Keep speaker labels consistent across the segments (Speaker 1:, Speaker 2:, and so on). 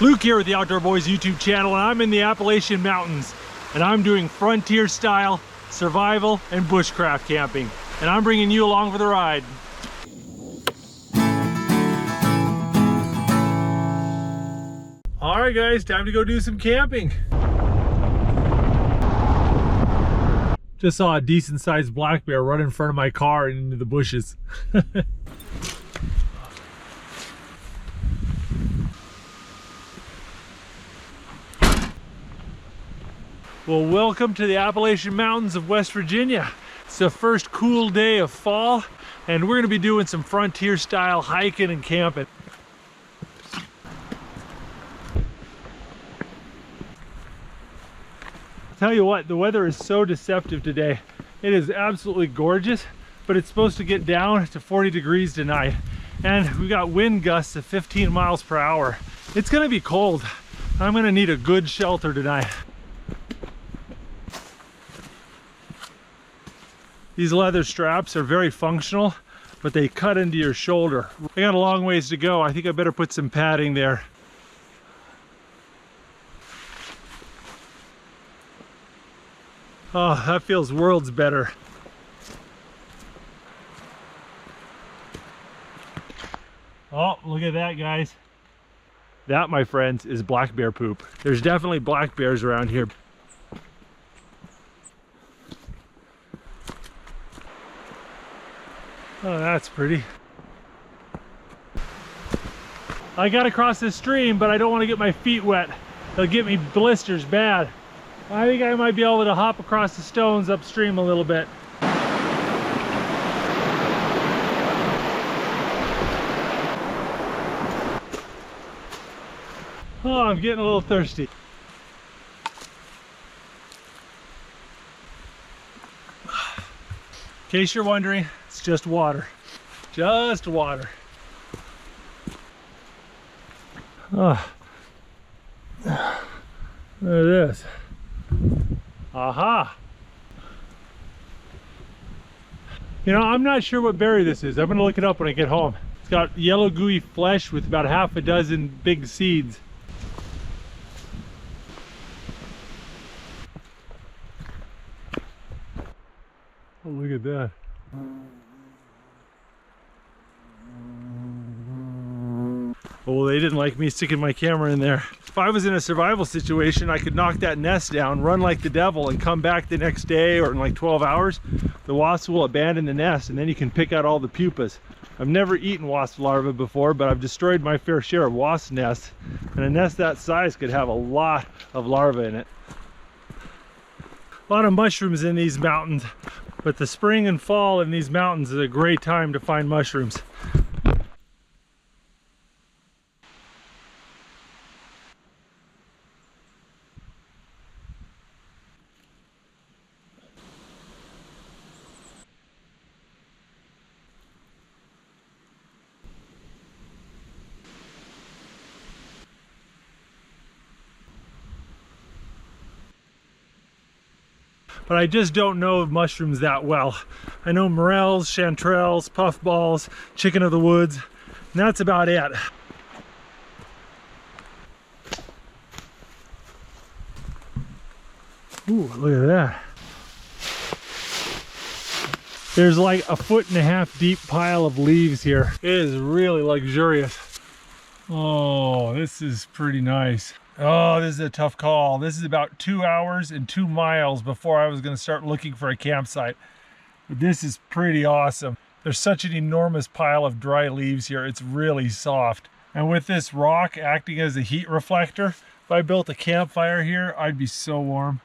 Speaker 1: Luke here with the Outdoor Boys YouTube channel, and I'm in the Appalachian Mountains, and I'm doing frontier style survival and bushcraft camping, and I'm bringing you along for the ride. All right guys, time to go do some camping. Just saw a decent sized black bear run in front of my car and into the bushes. Well, welcome to the Appalachian Mountains of West Virginia. It's the first cool day of fall, and we're gonna be doing some frontier style hiking and camping. Tell you what, the weather is so deceptive today. It is absolutely gorgeous, but it's supposed to get down to 40 degrees tonight. And we got wind gusts of 15 miles per hour. It's gonna be cold. I'm gonna need a good shelter tonight. These leather straps are very functional, but they cut into your shoulder. I got a long ways to go. I think I better put some padding there. Oh, that feels worlds better. Oh, look at that, guys. That, my friends, is black bear poop. There's definitely black bears around here. Oh, that's pretty. I gotta cross this stream, but I don't want to get my feet wet. They'll get me blisters bad. I think I might be able to hop across the stones upstream a little bit. Oh, I'm getting a little thirsty. In case you're wondering, it's just water. Just water. Oh. There it is. Aha! You know, I'm not sure what berry this is. I'm gonna look it up when I get home. It's got yellow gooey flesh with about half a dozen big seeds. Oh, look at that. Oh, they didn't like me sticking my camera in there. If I was in a survival situation, I could knock that nest down, run like the devil, and come back the next day or in like 12 hours. The wasps will abandon the nest, and then you can pick out all the pupas. I've never eaten wasp larvae before, but I've destroyed my fair share of wasp nests, and a nest that size could have a lot of larvae in it. A lot of mushrooms in these mountains, but the spring and fall in these mountains is a great time to find mushrooms. But I just don't know mushrooms that well. I know morels, chanterelles, puffballs, chicken of the woods, and that's about it. Ooh, look at that. There's like a 1.5 foot deep pile of leaves here. It is really luxurious. Oh, this is pretty nice. Oh, this is a tough call. This is about 2 hours and 2 miles before I was going to start looking for a campsite. But this is pretty awesome. There's such an enormous pile of dry leaves here. It's really soft. And with this rock acting as a heat reflector, if I built a campfire here, I'd be so warm.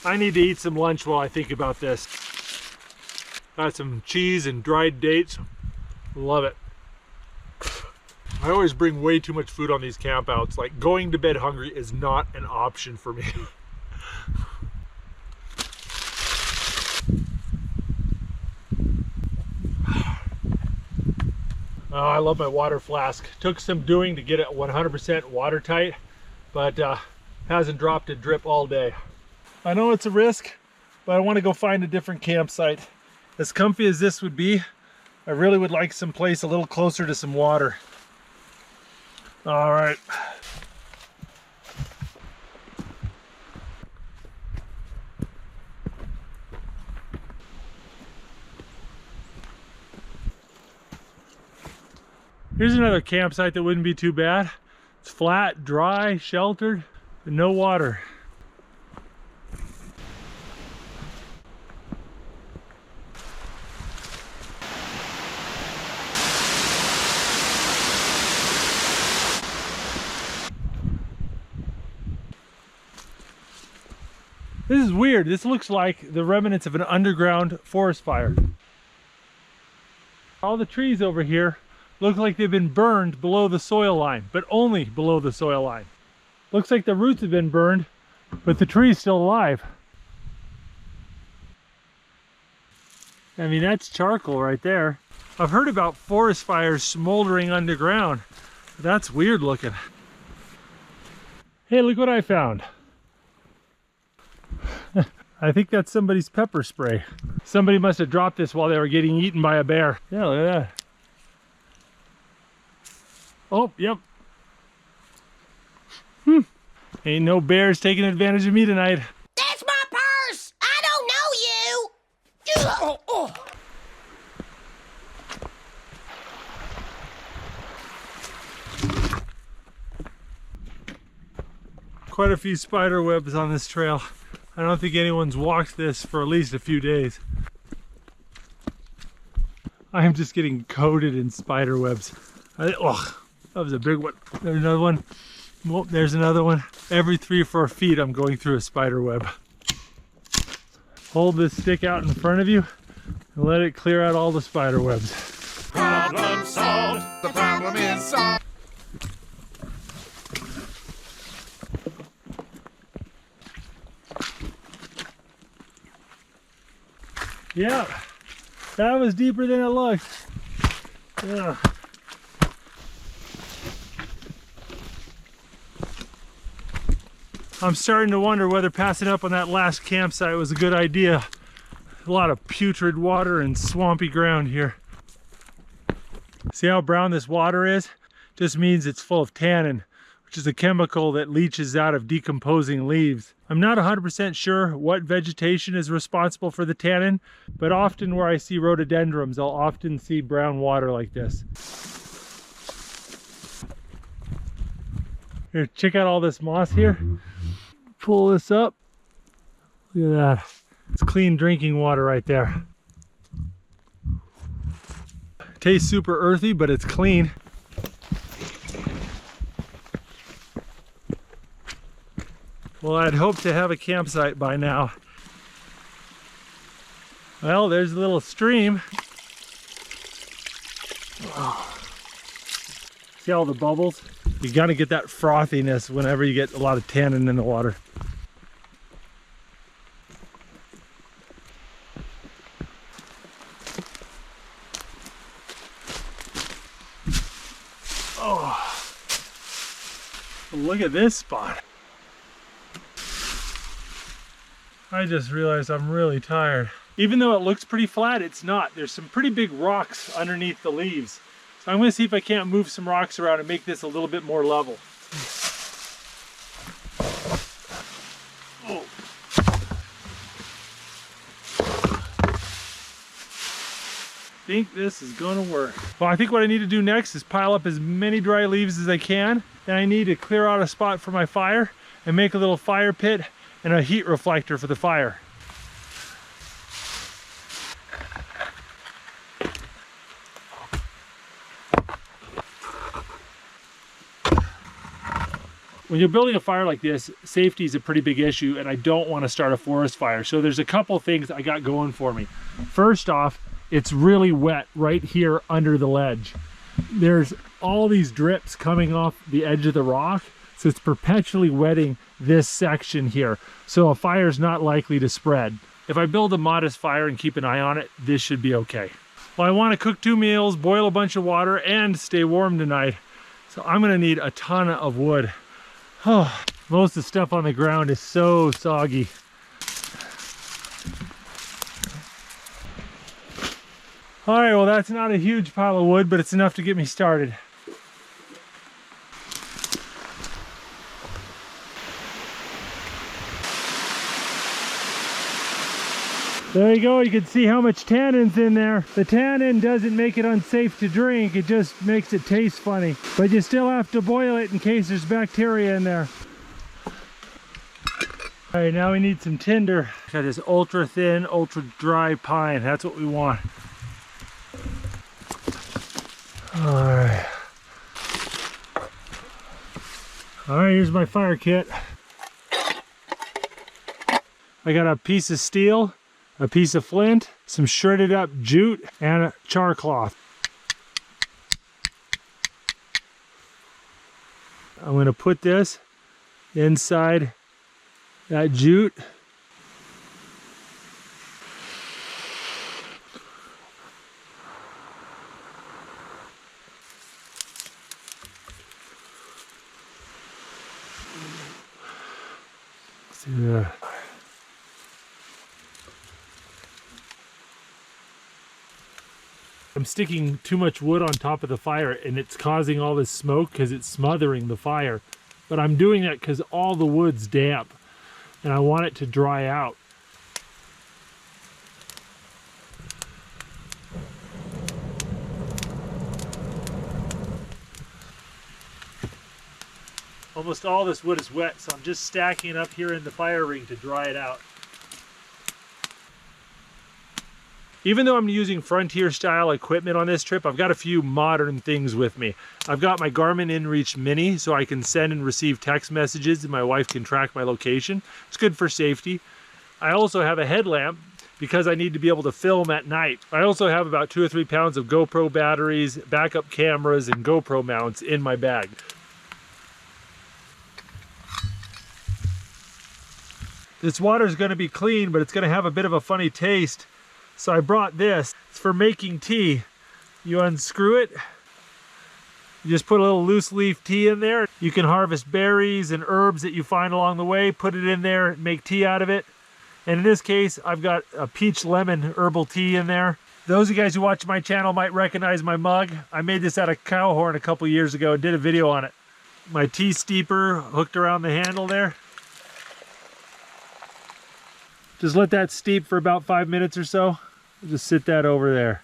Speaker 1: I need to eat some lunch while I think about this. Got some cheese and dried dates. Love it. I always bring way too much food on these campouts. Like, going to bed hungry is not an option for me. Oh, I love my water flask. Took some doing to get it 100% watertight, but hasn't dropped a drip all day. I know it's a risk, but I want to go find a different campsite. As comfy as this would be, I really would like some place a little closer to some water. All right. Here's another campsite that wouldn't be too bad. It's flat, dry, sheltered, but no water. This is weird. This looks like the remnants of an underground forest fire. All the trees over here look like they've been burned below the soil line, but only below the soil line. Looks like the roots have been burned, but the tree's still alive. I mean, that's charcoal right there. I've heard about forest fires smoldering underground. That's weird looking. Hey, look what I found. I think that's somebody's pepper spray. Somebody must have dropped this while they were getting eaten by a bear. Yeah, look at that. Oh, yep. Ain't no bears taking advantage of me tonight.
Speaker 2: That's my purse! I don't know you! Ugh. Oh.
Speaker 1: Quite a few spider webs on this trail. I don't think anyone's walked this for at least a few days. I am just getting coated in spider webs. Oh, that was a big one. There's another one. Oh, there's another one. Every 3 or 4 feet I'm going through a spider web. Hold this stick out in front of you and let it clear out all the spider webs.
Speaker 3: Problem solved. The problem is solved.
Speaker 1: Yeah, that was deeper than it looked. Yeah. I'm starting to wonder whether passing up on that last campsite was a good idea. A lot of putrid water and swampy ground here. See how brown this water is? Just means it's full of tannin, which is a chemical that leaches out of decomposing leaves. I'm not 100% sure what vegetation is responsible for the tannin, but often where I see rhododendrons, I'll often see brown water like this. Here, check out all this moss here. Pull this up. Look at that. It's clean drinking water right there. Tastes super earthy, but it's clean. Well, I'd hoped to have a campsite by now. Well, there's a little stream. Oh. See all the bubbles? You gotta get that frothiness whenever you get a lot of tannin in the water. Oh, look at this spot. I just realized I'm really tired. Even though it looks pretty flat, it's not. There's some pretty big rocks underneath the leaves. So I'm gonna see if I can't move some rocks around and make this a little bit more level. Oh. I think this is gonna work. Well, I think what I need to do next is pile up as many dry leaves as I can. Then I need to clear out a spot for my fire and make a little fire pit and a heat reflector for the fire. When you're building a fire like this, safety is a pretty big issue, and I don't want to start a forest fire. So there's a couple things I got going for me. First off, it's really wet right here under the ledge. There's all these drips coming off the edge of the rock, so it's perpetually wetting this section here. So a fire is not likely to spread. If I build a modest fire and keep an eye on it, this should be okay. Well, I want to cook 2 meals, boil a bunch of water, and stay warm tonight. So I'm gonna need a ton of wood. Oh, most of the stuff on the ground is so soggy. All right, well, that's not a huge pile of wood, but it's enough to get me started. There you go, you can see how much tannin's in there. The tannin doesn't make it unsafe to drink, it just makes it taste funny. But you still have to boil it in case there's bacteria in there. All right, now we need some tinder. Got this ultra thin, ultra dry pine, that's what we want. All right. All right, here's my fire kit. I got a piece of steel, a piece of flint, some shredded up jute, and a char cloth. I'm gonna put this inside that jute. See there. I'm sticking too much wood on top of the fire and it's causing all this smoke because it's smothering the fire. But I'm doing that because all the wood's damp and I want it to dry out. Almost all this wood is wet, so I'm just stacking it up here in the fire ring to dry it out. Even though I'm using frontier style equipment on this trip, I've got a few modern things with me. I've got my Garmin InReach Mini so I can send and receive text messages and my wife can track my location. It's good for safety. I also have a headlamp because I need to be able to film at night. I also have about 2 or 3 pounds of GoPro batteries, backup cameras, and GoPro mounts in my bag. This water is going to be clean, but it's going to have a bit of a funny taste. So I brought this. It's for making tea. You unscrew it. You just put a little loose leaf tea in there. You can harvest berries and herbs that you find along the way, put it in there, make tea out of it. And in this case, I've got a peach lemon herbal tea in there. Those of you guys who watch my channel might recognize my mug. I made this out of cow horn a couple years ago and did a video on it. My tea steeper hooked around the handle there. Just let that steep for about 5 minutes or so. Just sit that over there.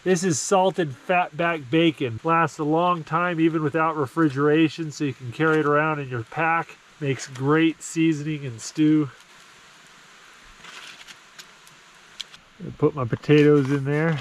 Speaker 1: This is salted fatback bacon. Lasts a long time even without refrigeration, so you can carry it around in your pack. Makes great seasoning and stew. Put my potatoes in there.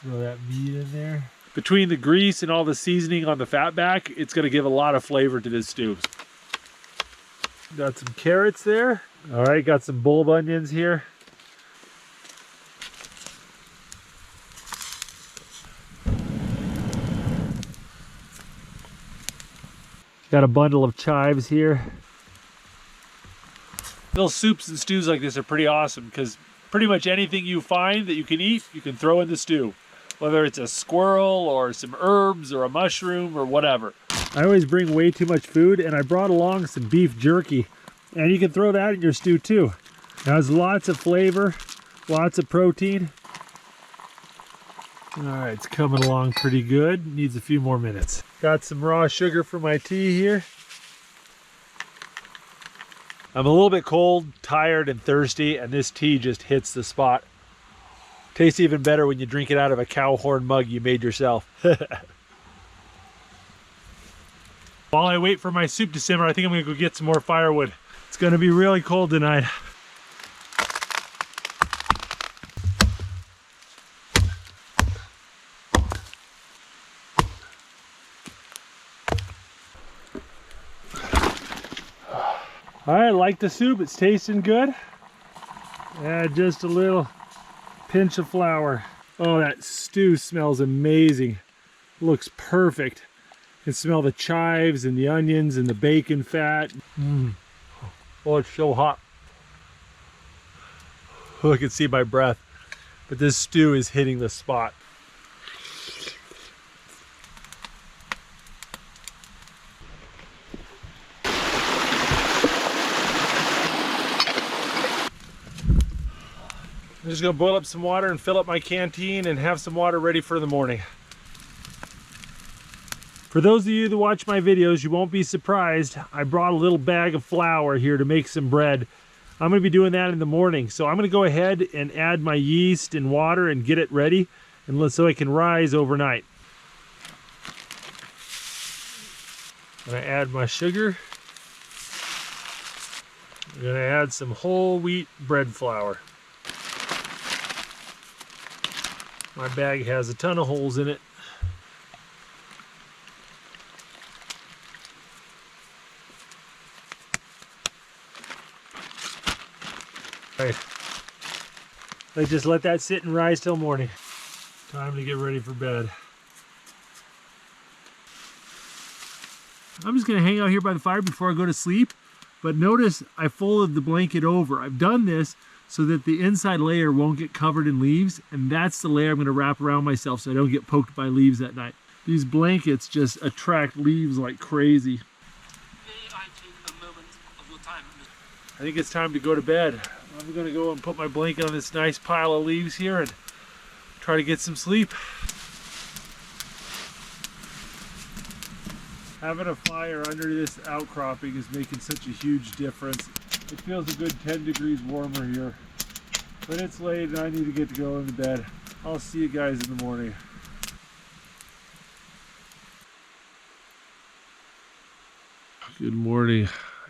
Speaker 1: Throw that meat in there. Between the grease and all the seasoning on the fatback, it's going to give a lot of flavor to this stew. Got some carrots there. All right, got some bulb onions here. Got a bundle of chives here. Little soups and stews like this are pretty awesome because pretty much anything you find that you can eat, you can throw in the stew. Whether it's a squirrel or some herbs or a mushroom or whatever. I always bring way too much food and I brought along some beef jerky. And you can throw that in your stew too. It has lots of flavor, lots of protein. All right, it's coming along pretty good. Needs a few more minutes. Got some raw sugar for my tea here. I'm a little bit cold, tired, and thirsty, and this tea just hits the spot. Tastes even better when you drink it out of a cow horn mug you made yourself. While I wait for my soup to simmer, I think I'm gonna go get some more firewood. It's gonna be really cold tonight. All right, like the soup, it's tasting good. Add just a little pinch of flour. Oh, that stew smells amazing. Looks perfect. You can smell the chives and the onions and the bacon fat. Oh, it's so hot. Oh, I can see my breath. But this stew is hitting the spot. I'm just gonna boil up some water and fill up my canteen and have some water ready for the morning. For those of you that watch my videos, you won't be surprised. I brought a little bag of flour here to make some bread. I'm going to be doing that in the morning. So I'm going to go ahead and add my yeast and water and get it ready, and so it can rise overnight. I'm going to add my sugar. I'm going to add some whole wheat bread flour. My bag has a ton of holes in it. All right. Let's just let that sit and rise till morning. Time to get ready for bed. I'm just gonna hang out here by the fire before I go to sleep, but notice I folded the blanket over. I've done this so that the inside layer won't get covered in leaves, and that's the layer I'm gonna wrap around myself so I don't get poked by leaves at night. These blankets just attract leaves like crazy. I think it's time to go to bed. I'm gonna go and put my blanket on this nice pile of leaves here and try to get some sleep. Having a fire under this outcropping is making such a huge difference. It feels a good 10 degrees warmer here, but it's late and I need to get to go into bed. I'll see you guys in the morning. Good morning.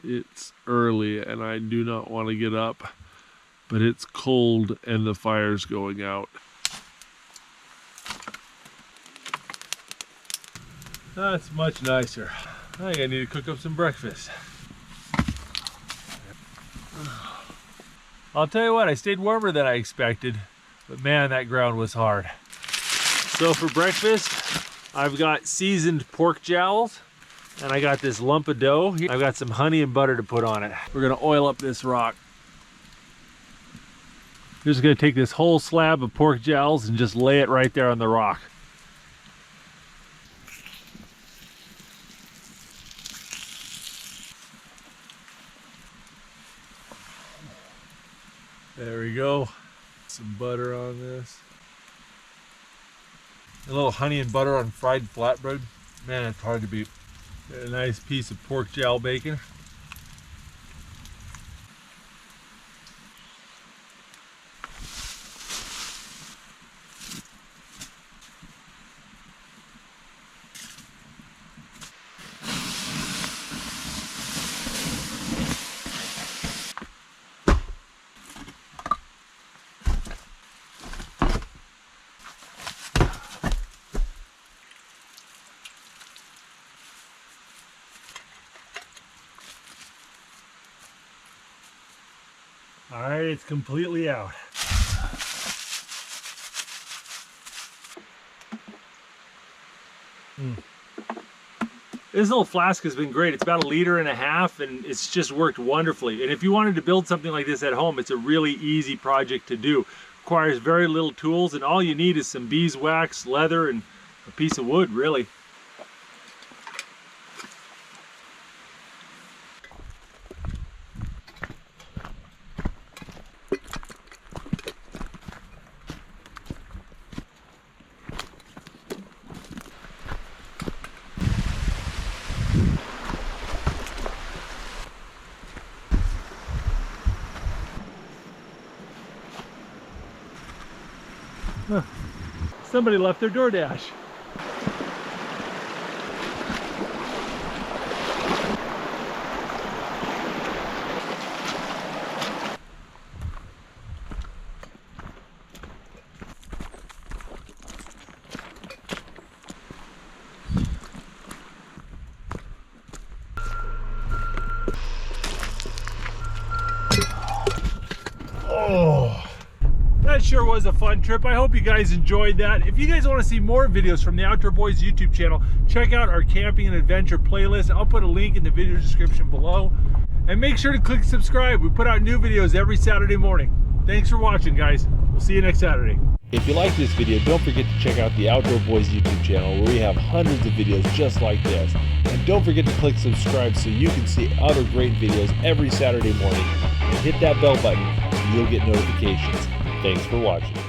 Speaker 1: It's early and I do not want to get up, but it's cold and the fire's going out. That's much nicer. I think I need to cook up some breakfast. I'll tell you what, I stayed warmer than I expected, but man, that ground was hard. So for breakfast, I've got seasoned pork jowls, and I got this lump of dough. I've got some honey and butter to put on it. We're gonna oil up this rock. We're just gonna take this whole slab of pork jowls and just lay it right there on the rock. There we go. Some butter on this. A little honey and butter on fried flatbread. Man, it's hard to beat. A nice piece of pork jowl bacon. All right, it's completely out. This little flask has been great. It's about 1.5 liters and it's just worked wonderfully. And if you wanted to build something like this at home, it's a really easy project to do. Requires very little tools, and all you need is some beeswax, leather, and a piece of wood, really. Huh. Somebody left their DoorDash. Oh. That sure was a fun trip. I hope you guys enjoyed that. If you guys want to see more videos from the Outdoor Boys YouTube channel, check out our camping and adventure playlist. I'll put a link in the video description below. And make sure to click subscribe. We put out new videos every Saturday morning. Thanks for watching, guys. We'll see you next Saturday. If you like this video, don't forget to check out the Outdoor Boys YouTube channel where we have hundreds of videos just like this. And don't forget to click subscribe so you can see other great videos every Saturday morning. And hit that bell button so you'll get notifications. Thanks for watching.